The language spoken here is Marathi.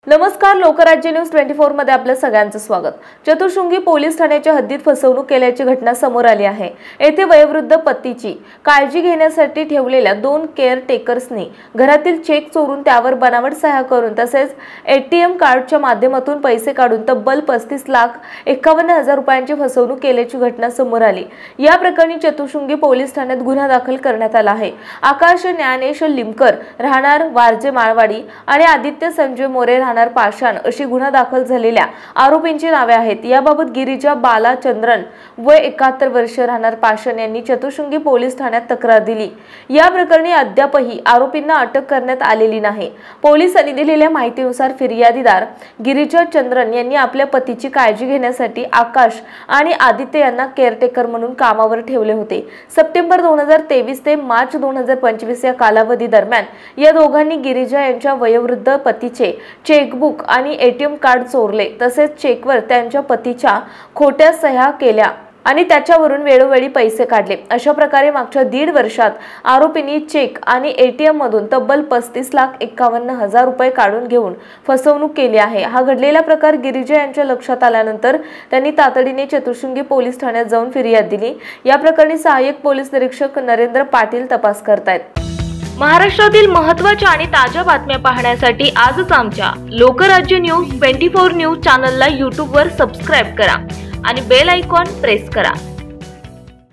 नमस्कार, लोकराज्य न्यूज 24 मध्ये आपल्या सगळ्यांचं स्वागत। चतुर्शृंगी पोलीस ठाण्याच्या हद्दीत फसवणूक केल्याची घटना समोर आली आहे। येथे वयोवृद्ध पतीची काळजी घेण्यासाठी ठेवलेल्या 2 केअर टेकर्सनी घरातील चेक चोरून त्यावर बनावट सह्या करून तसेच एटीएम कार्डच्या माध्यमातून पैसे काढून तब्बल 35,51,000 रुपयांची फसवणूक केल्याची घटना समोर आली। या प्रकरणी चतुर्शृंगी पोलीस ठाण्यात गुन्हा दाखल करण्यात आला आहे। आकाश ज्ञानेश लिमकर राहणार वारजे माळवाडी आणि आदित्य संजय मोरे पाषाण अशी गुन्हा दाखल झालेल्या आरोपींची नावे आहेत। याबाबत गिरिजा बालाचंद्रन वय 71 वर्ष राहणार पाषाण यांनी चतुर्शृंगी पोलीस ठाण्यात तक्रार दिली। या प्रकरणी अद्यापही आरोपींना अटक करण्यात आलेली नाही। पोलिसांनी दिलेल्या माहितीनुसार फिर्यादीदार गिरिजा चंद्रन यांनी आपल्या पतीची काळजी घेण्यासाठी आकाश आणि आदित्य यांना केअरटेकर म्हणून कामावर ठेवले होते। सप्टेंबर 2023 ते मार्च 2025 या कालावधी दरम्यान या दोघांनी गिरिजा यांच्या वयोवृद्ध पतीचे चेकबुक आणि एटीएम कार्ड चोरले तसेच चेकवर त्यांच्या पतीच्या खोट्या सह्या केल्या आणि त्याच्यावरून वेळोवेळी पैसे काढले। अशा प्रकारे मागच्या 1.5 वर्षात आरोपींनी चेक आणि एटीएम मधून तब्बल 35,51,000 रुपये काढून घेऊन फसवणूक केली आहे। हा घडलेला प्रकार गिरिजा यांच्या लक्षात आल्यानंतर त्यांनी तातडीने चतुर्शृंगी पोलीस ठाण्यात जाऊन फिर्याद दिली। या प्रकरणी सहाय्यक पोलीस निरीक्षक नरेंद्र पाटील तपास करतायत। महाराष्ट्रातील महत्त्वाच्या आणि ताज्या बातम्या पाहण्यासाठी आजच आमच्या लोकराज्य न्यूज 24 न्यूज चॅनलला YouTube वर सबस्क्राइब करा आणि बेल आयकॉन प्रेस करा।